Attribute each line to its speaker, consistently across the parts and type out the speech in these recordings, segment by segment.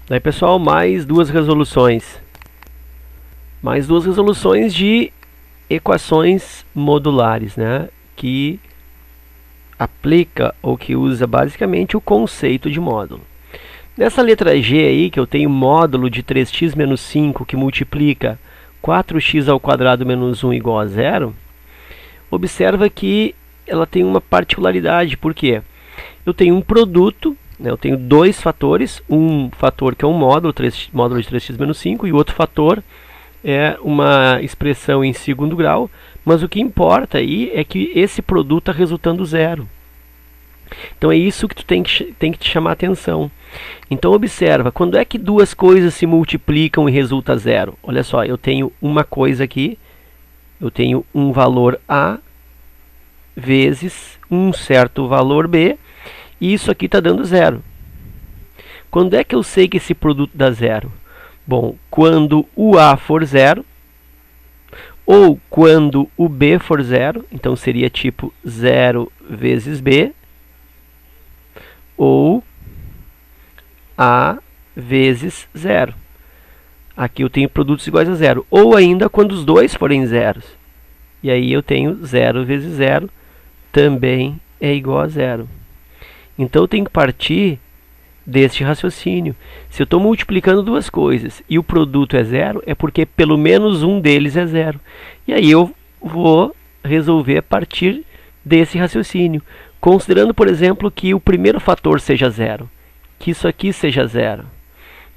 Speaker 1: Daí, pessoal, mais duas resoluções. Mais duas resoluções de equações modulares, né? Que aplica ou que usa basicamente o conceito de módulo. Nessa letra G aí, que eu tenho módulo de 3x menos 5 que multiplica 4x ao quadrado menos 1 igual a zero, observa que ela tem uma particularidade. Por quê? Eu tenho um produto, né, eu tenho dois fatores, um fator que é um módulo, módulo de 3x menos 5, e o outro fator é uma expressão em segundo grau, mas o que importa aí é que esse produto está resultando zero. Então é isso que tu tem que te chamar a atenção. Então observa, quando é que duas coisas se multiplicam e resulta zero? Olha só, eu tenho uma coisa aqui, eu tenho um valor A vezes um certo valor B, e isso aqui está dando zero. Quando é que eu sei que esse produto dá zero? Bom, quando o A for zero, ou quando o B for zero, então seria tipo 0 vezes B, ou A vezes zero. Aqui eu tenho produtos iguais a zero. Ou ainda quando os dois forem zeros. E aí eu tenho 0 vezes 0 também é igual a zero. Então eu tenho que partir deste raciocínio. Se eu estou multiplicando duas coisas e o produto é zero, é porque pelo menos um deles é zero. E aí eu vou resolver a partir desse raciocínio. Considerando, por exemplo, que o primeiro fator seja zero, que isso aqui seja zero.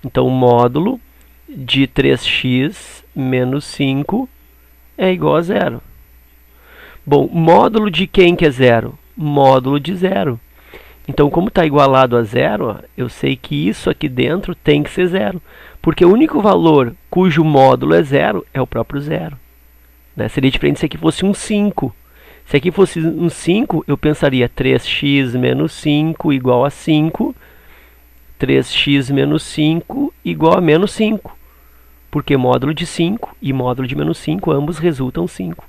Speaker 1: Então, o módulo de 3x menos 5 é igual a zero. Bom, módulo de quem que é zero? Módulo de zero. Então, como está igualado a zero, ó, eu sei que isso aqui dentro tem que ser zero. Porque o único valor cujo módulo é zero é o próprio zero. Né? Seria diferente se aqui fosse um 5. Se aqui fosse um 5, eu pensaria 3x menos 5 igual a 5. 3x menos 5 igual a menos 5. Porque módulo de 5 e módulo de menos 5, ambos resultam 5.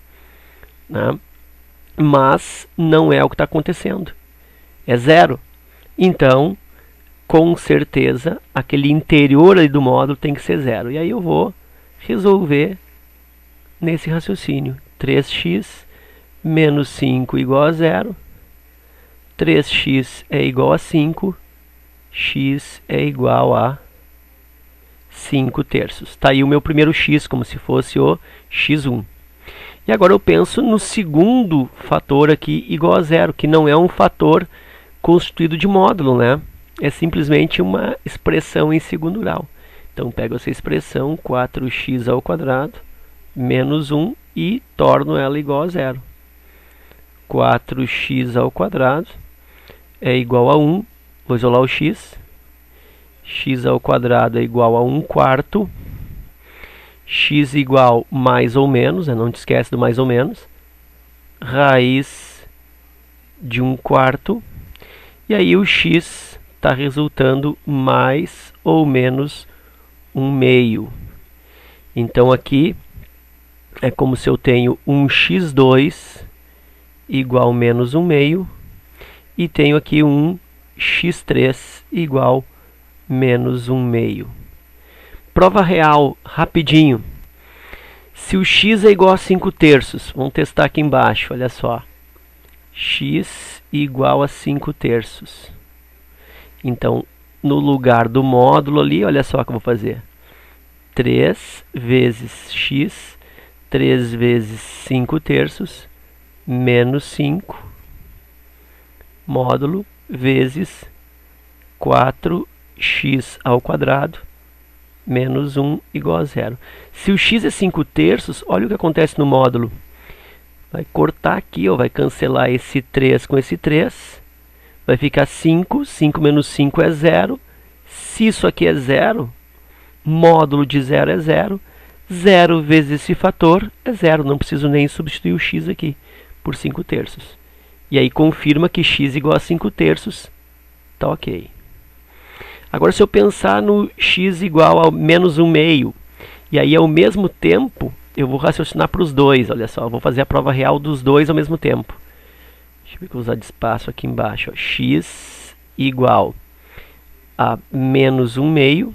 Speaker 1: Né? Mas não é o que está acontecendo. É zero. Então, com certeza, aquele interior ali do módulo tem que ser zero. E aí eu vou resolver nesse raciocínio. 3x menos 5 igual a zero. 3x é igual a 5. X é igual a 5 terços. Está aí o meu primeiro x, como se fosse o x1. E agora eu penso no segundo fator aqui igual a zero, que não é um fator constituído de módulo, né? É simplesmente uma expressão em segundo grau. Então pego essa expressão 4x ao quadrado menos 1 e torno ela igual a zero. 4x ao quadrado é igual a 1. Vou isolar o x. X ao quadrado é igual a 1 quarto. X igual mais ou menos, não te esquece do mais ou menos. Raiz de 1 quarto. E aí o x está resultando mais ou menos 1 meio. Então aqui é como se eu tenho um x2 igual a menos 1 meio. E tenho aqui um x3 igual a menos 1 meio. Prova real, rapidinho. Se o x é igual a 5 terços, vamos testar aqui embaixo, olha só. X igual a 5 terços. Então, no lugar do módulo ali, olha só o que eu vou fazer. 3 vezes x, 3 vezes 5 terços, menos 5, módulo, vezes 4x ao quadrado, menos 1 igual a zero. Se o x é 5 terços, olha o que acontece no módulo. Vai cortar aqui, ó, vai cancelar esse 3 com esse 3. Vai ficar 5. 5 menos 5 é 0. Se isso aqui é 0, módulo de 0 é 0. 0 vezes esse fator é 0. Não preciso nem substituir o x aqui por 5 terços. E aí confirma que x igual a 5 terços. Tá ok. Agora, se eu pensar no x igual a menos 1 meio, e aí ao mesmo tempo, eu vou raciocinar para os dois. Olha só, eu vou fazer a prova real dos dois ao mesmo tempo. Deixa eu ver que eu vou usar de espaço aqui embaixo. Ó. X igual a menos 1 meio.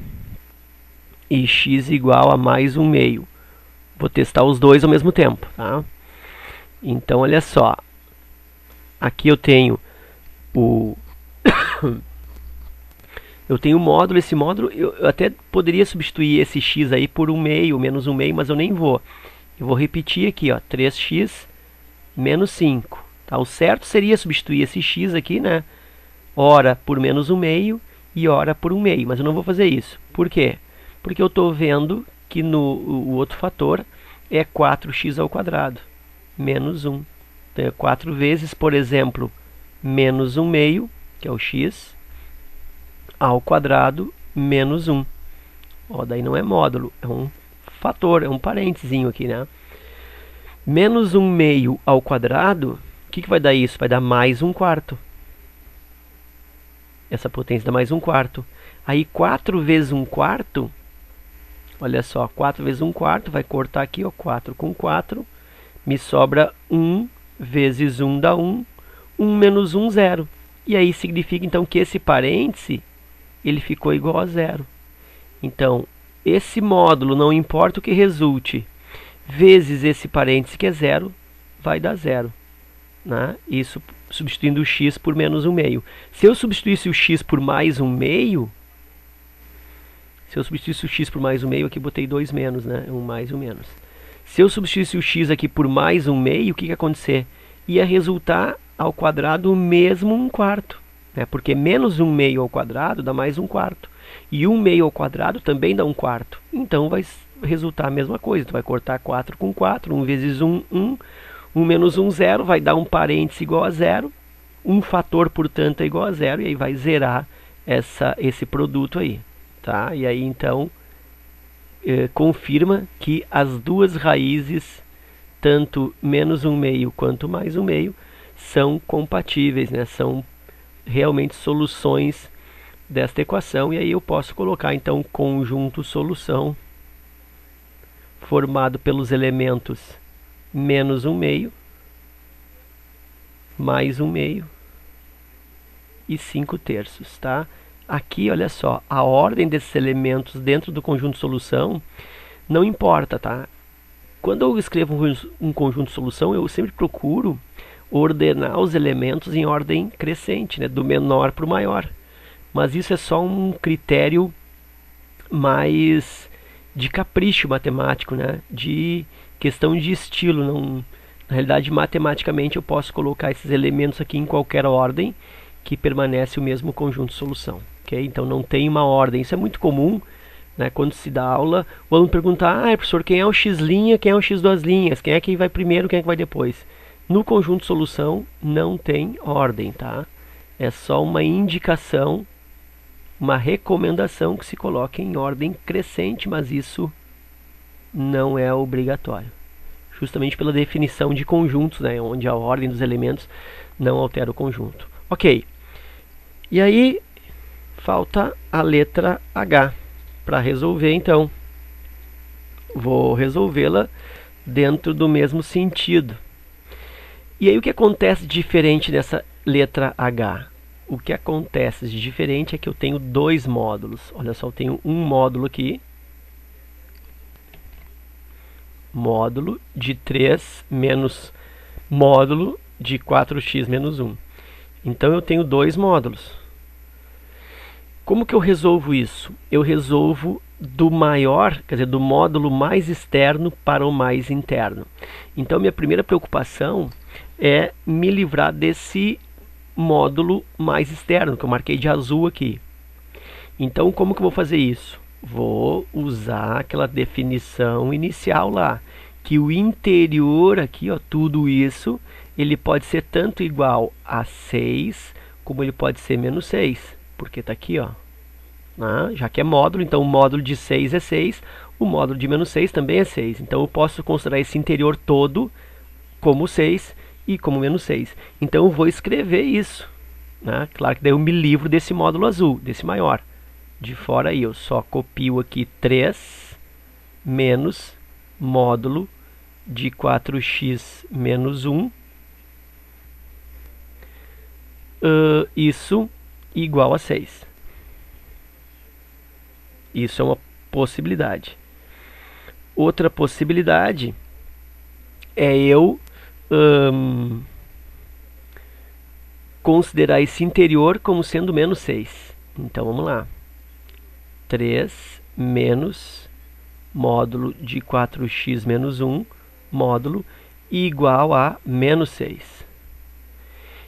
Speaker 1: e x igual a mais 1 meio. Vou testar os dois ao mesmo tempo, tá? Então, olha só. Aqui eu tenho o o módulo. Esse módulo eu até poderia substituir esse x aí por 1 meio, menos 1 meio, mas eu nem vou. Eu vou repetir aqui, ó, 3x menos 5. Tá? O certo seria substituir esse x aqui, né? Ora por menos 1 meio e ora por 1 meio, mas eu não vou fazer isso. Por quê? Porque eu estou vendo que o outro fator é 4x ao quadrado, menos 1. Então é 4 vezes, por exemplo, menos 1 meio, que é o x, ao quadrado, menos 1. Ó, daí não é módulo, é um fator, é um parênteses aqui, né? Menos 1 meio ao quadrado, o que vai dar isso? Vai dar mais 1 quarto. Essa potência dá mais 1 quarto. Aí 4 vezes 1 quarto, olha só, 4 vezes 1 quarto, vai cortar aqui, ó, 4 com 4, me sobra 1 vezes 1 dá 1, 1 menos 1, 0. E aí significa então que esse parêntese, ele ficou igual a 0. Então, esse módulo, não importa o que resulte, vezes esse parêntese que é 0, vai dar 0. Né? Isso substituindo o x por menos 1 meio. Se eu substituísse o x por mais 1 meio, se eu substituísse o x por mais 1 meio, aqui botei 2 menos, né? 1 mais 1 menos. Se eu substituísse o x aqui por mais 1 meio, o que ia acontecer? Ia resultar ao quadrado mesmo 1 quarto. Né? Porque menos 1 meio ao quadrado dá mais 1 quarto. E 1 meio ao quadrado também dá 1 quarto. Então vai resultar a mesma coisa. Tu vai cortar 4 com 4, 1 vezes 1, 1. 1 menos 1, 0, vai dar um parêntese igual a 0. Um fator, portanto, é igual a 0. E aí vai zerar esse produto aí. Tá? E aí, então, confirma que as duas raízes, tanto menos 1 meio quanto mais 1 meio, são compatíveis, né? São realmente soluções desta equação. E aí eu posso colocar, então, conjunto solução formado pelos elementos menos 1 meio, mais 1 meio e 5 terços, tá? Aqui, olha só, a ordem desses elementos dentro do conjunto solução não importa, tá? Quando eu escrevo um conjunto solução, eu sempre procuro ordenar os elementos em ordem crescente, né? Do menor para o maior. Mas isso é só um critério mais de capricho matemático, né? De questão de estilo. Não, na realidade, matematicamente, eu posso colocar esses elementos aqui em qualquer ordem que permanece o mesmo conjunto solução. Okay? Então não tem uma ordem. Isso é muito comum, né? Quando se dá aula, o aluno pergunta: professor, quem é o x', quem é o x duas linhas, quem é que vai primeiro, quem é que vai depois? No conjunto solução não tem ordem, tá? É só uma indicação, uma recomendação que se coloque em ordem crescente, mas isso não é obrigatório. Justamente pela definição de conjuntos, né, onde a ordem dos elementos não altera o conjunto. Ok. E aí falta a letra H para resolver, então. Vou resolvê-la dentro do mesmo sentido. E aí o que acontece de diferente nessa letra H? O que acontece de diferente é que eu tenho dois módulos. Olha só, eu tenho um módulo aqui. Módulo de 3 menos módulo de 4x menos 1. Então eu tenho dois módulos. Como que eu resolvo isso? Eu resolvo do maior, quer dizer, do módulo mais externo para o mais interno. Então minha primeira preocupação é me livrar desse módulo mais externo, que eu marquei de azul aqui. Então como que eu vou fazer isso? Vou usar aquela definição inicial lá, que o interior aqui, ó, tudo isso, ele pode ser tanto igual a 6, como ele pode ser menos 6, porque está aqui, ó, já que é módulo, então o módulo de 6 é 6, o módulo de menos 6 também é 6. Então eu posso considerar esse interior todo como 6 e como menos 6. Então eu vou escrever isso. Claro que daí eu me livro desse módulo azul, desse maior. De fora aí eu só copio aqui 3 menos módulo de 4x menos 1. Isso igual a 6. Isso é uma possibilidade. Outra possibilidade é eu considerar esse interior como sendo menos 6. Então vamos lá. 3 menos módulo de 4x menos 1 módulo igual a menos 6.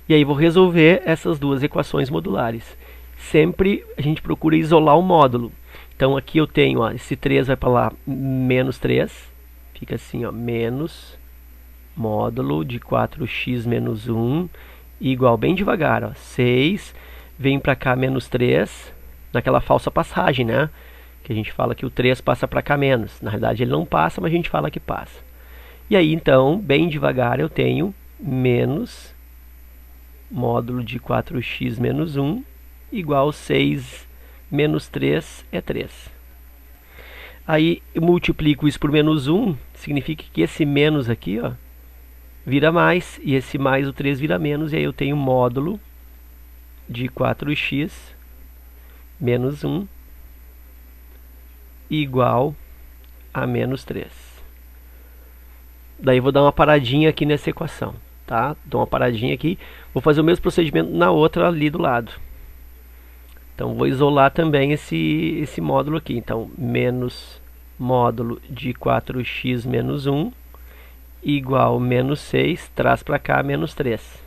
Speaker 1: E aí vou resolver essas duas equações modulares. Sempre a gente procura isolar o módulo. Então aqui eu tenho, ó, esse 3 vai para lá, menos 3. Fica assim, ó, menos módulo de 4x menos 1 igual, bem devagar, ó, 6. Vem para cá, menos 3. Naquela falsa passagem, né? Que a gente fala que o 3 passa para cá menos. Na verdade ele não passa, mas a gente fala que passa. E aí então, bem devagar, eu tenho menos módulo de 4x menos 1 igual 6 menos 3 é 3. Aí eu multiplico isso por menos 1, significa que esse menos aqui, ó, vira mais, e esse mais o 3 vira menos, e aí eu tenho módulo de 4x menos 1 igual a menos 3. Daí eu vou dar uma paradinha aqui nessa equação, tá? Dou uma paradinha aqui, vou fazer o mesmo procedimento na outra ali do lado. Então vou isolar também esse módulo aqui. Então menos módulo de 4x menos 1 igual menos 6, traz para cá menos 3.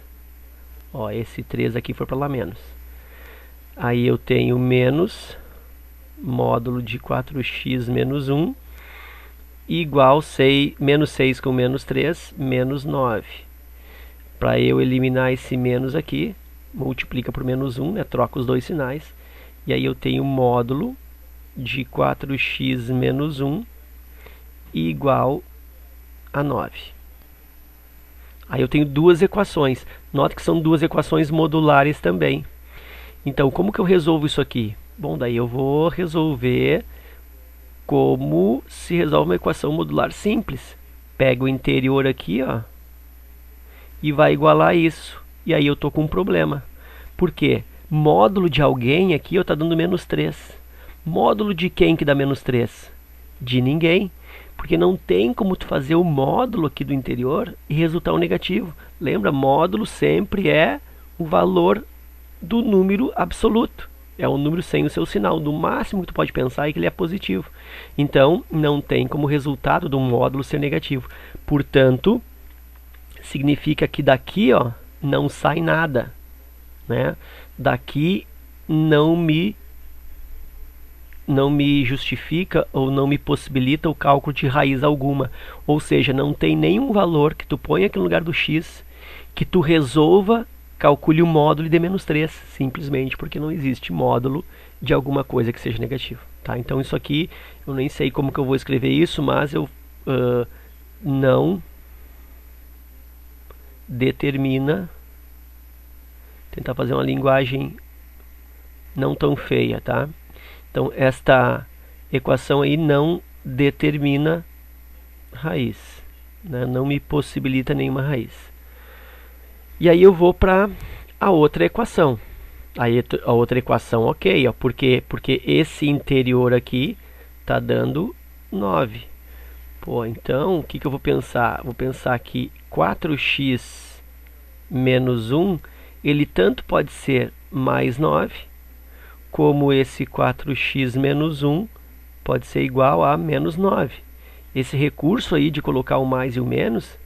Speaker 1: Ó, esse 3 aqui foi para lá menos. Aí eu tenho menos módulo de 4x menos 1 igual menos 6 com menos 3, menos 9. Para eu eliminar esse menos aqui, multiplica por menos 1, né? Troca os dois sinais. E aí eu tenho módulo de 4x menos 1 igual a 9. Aí eu tenho duas equações. Note que são duas equações modulares também. Então, como que eu resolvo isso aqui? Bom, daí eu vou resolver como se resolve uma equação modular simples. Pega o interior aqui, ó, e vai igualar isso. E aí eu estou com um problema. Por quê? Módulo de alguém aqui está dando menos 3. Módulo de quem que dá menos 3? De ninguém. Porque não tem como tu fazer o módulo aqui do interior e resultar um negativo. Lembra, módulo sempre é o valor do número absoluto. É um número sem o seu sinal. Do máximo que tu pode pensar é que ele é positivo. Então, não tem como resultado do módulo ser negativo. Portanto, significa que daqui, ó, não sai nada, né? Daqui não me justifica ou não me possibilita o cálculo de raiz alguma. Ou seja, não tem nenhum valor que tu ponha aqui no lugar do x que tu resolva, calcule o módulo e dê menos 3, simplesmente porque não existe módulo de alguma coisa que seja negativo, tá? Então isso aqui, eu nem sei como que eu vou escrever isso, mas eu não determina, tentar fazer uma linguagem não tão feia, tá? Então esta equação aí não determina raiz, né? Não me possibilita nenhuma raiz. E aí eu vou para a outra equação. Aí a outra equação, ok, ó, porque esse interior aqui está dando 9. Pô, então o que eu vou pensar? Vou pensar que 4x menos 1, ele tanto pode ser mais 9, como esse 4x menos 1 pode ser igual a menos 9. Esse recurso aí de colocar o mais e o menos,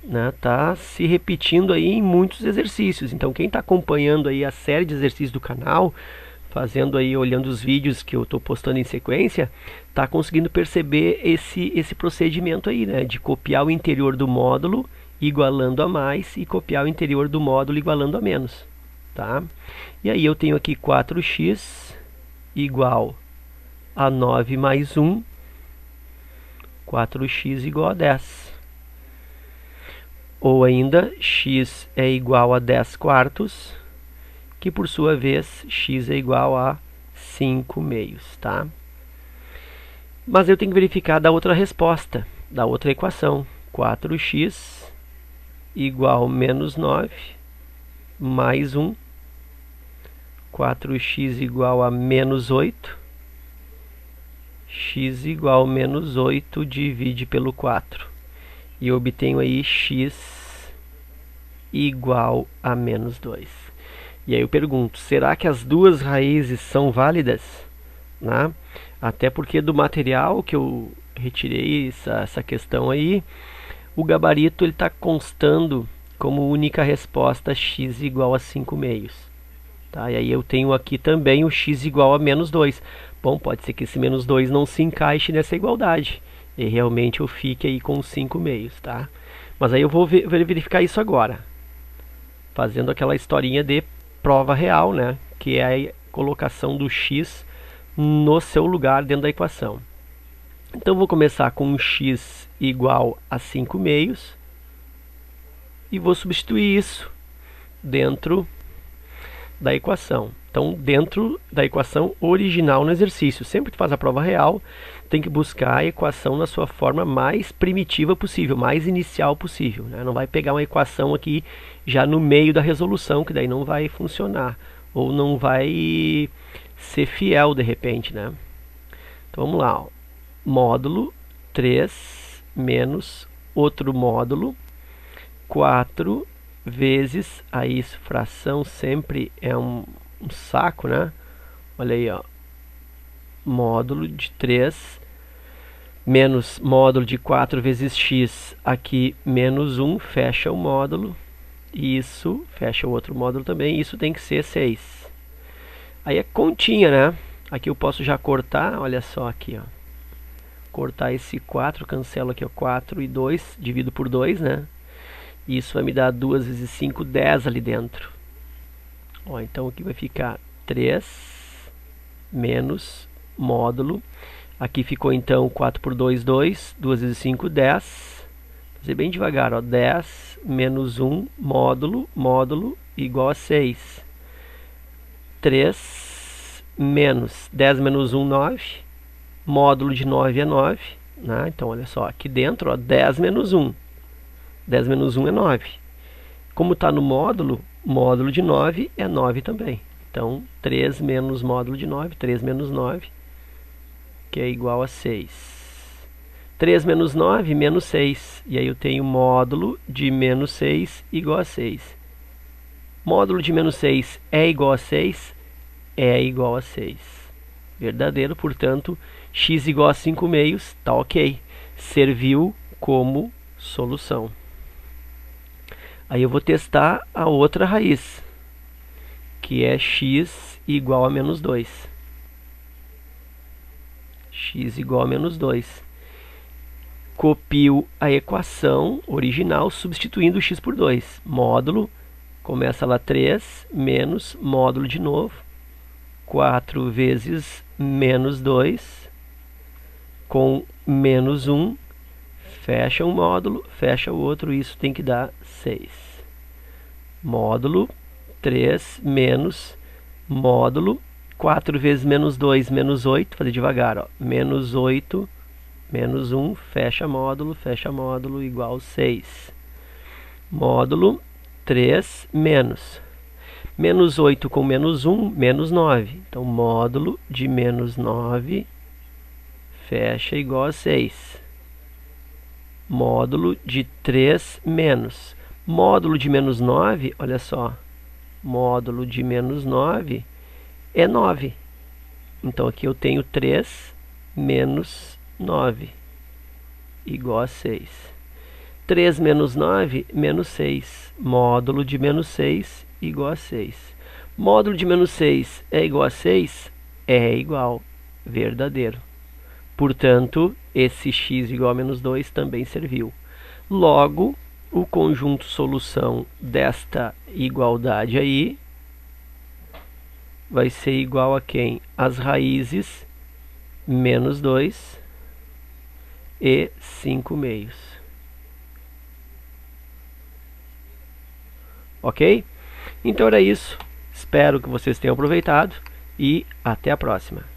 Speaker 1: né, tá se repetindo aí em muitos exercícios. Então quem está acompanhando aí a série de exercícios do canal, fazendo aí, olhando os vídeos que eu estou postando em sequência, está conseguindo perceber esse procedimento aí, né, de copiar o interior do módulo igualando a mais e copiar o interior do módulo igualando a menos, tá? E aí eu tenho aqui 4x igual a 9 mais 1, 4x igual a 10. Ou ainda, x é igual a 10 quartos, que por sua vez, x é igual a 5 meios, tá? Mas eu tenho que verificar da outra resposta, da outra equação. 4x igual a menos 9, mais 1. 4x igual a menos 8. x igual a menos 8 divide pelo 4. E eu obtenho aí x igual a menos 2. E aí eu pergunto, será que as duas raízes são válidas? Né? Até porque do material que eu retirei essa questão aí, o gabarito está constando como única resposta x igual a 5 meios. Tá? E aí eu tenho aqui também o x igual a menos 2. Bom, pode ser que esse menos 2 não se encaixe nessa igualdade. E realmente eu fique aí com 5 meios. Tá? Mas aí eu vou verificar isso agora. Fazendo aquela historinha de prova real, né? Que é a colocação do x no seu lugar dentro da equação. Então vou começar com um x igual a 5 meios. E vou substituir isso dentro da equação. Então, dentro da equação original no exercício. Sempre que faz a prova real, tem que buscar a equação na sua forma mais primitiva possível, mais inicial possível. Né? Não vai pegar uma equação aqui já no meio da resolução, que daí não vai funcionar. Ou não vai ser fiel de repente. Né? Então, vamos lá. Ó. Módulo 3 menos outro módulo 4 vezes, aí fração sempre é um saco, né? Olha aí, ó. Módulo de 3 menos módulo de 4 vezes x, aqui menos 1, fecha o módulo. Isso, fecha o outro módulo também, isso tem que ser 6. Aí é continha, né? Aqui eu posso já cortar, olha só aqui, ó. Cortar esse 4, cancelo aqui, ó, 4 e 2, divido por 2, né? Isso vai me dar 2 vezes 5, 10 ali dentro. Ó, então aqui vai ficar 3 menos módulo. Aqui ficou então 4 por 2, 2. 2 vezes 5, 10. Vou fazer bem devagar. Ó, 10 menos 1 módulo. Módulo igual a 6. 3 menos 10 menos 1, 9. Módulo de 9 é 9. Né? Então olha só, aqui dentro ó, 10 menos 1. 10 menos 1 é 9. Como está no módulo, módulo de 9 é 9 também. Então, 3 menos módulo de 9, 3 menos 9, que é igual a 6. 3 menos 9, menos 6. E aí eu tenho módulo de menos 6 igual a 6. Módulo de menos 6 é igual a 6? É igual a 6. Verdadeiro, portanto, x igual a 5 meios, tá ok. Serviu como solução. Aí eu vou testar a outra raiz, que é x igual a menos 2. X igual a menos 2. Copio a equação original substituindo x por 2. Módulo, começa lá 3, menos módulo de novo. 4 vezes menos 2, com menos 1. Fecha um módulo, fecha o outro, isso tem que dar 6. Módulo 3 menos módulo 4 vezes menos 2, menos 8, fazer devagar, ó. Menos 8, menos 1, fecha módulo, igual a 6. Módulo 3 menos. Menos 8 com menos 1, menos 9. Então, módulo de menos 9, fecha igual a 6. Módulo de 3 menos. Módulo de menos 9, olha só. Módulo de menos 9 é 9. Então aqui eu tenho 3 menos 9, igual a 6. 3 menos 9, menos 6. Módulo de menos 6, igual a 6. Módulo de menos 6 é igual a 6? É igual. Verdadeiro. Portanto, esse x igual a menos 2 também serviu. Logo, o conjunto solução desta igualdade aí vai ser igual a quem? As raízes menos 2 e 5 meios. Ok? Então era isso. Espero que vocês tenham aproveitado e até a próxima.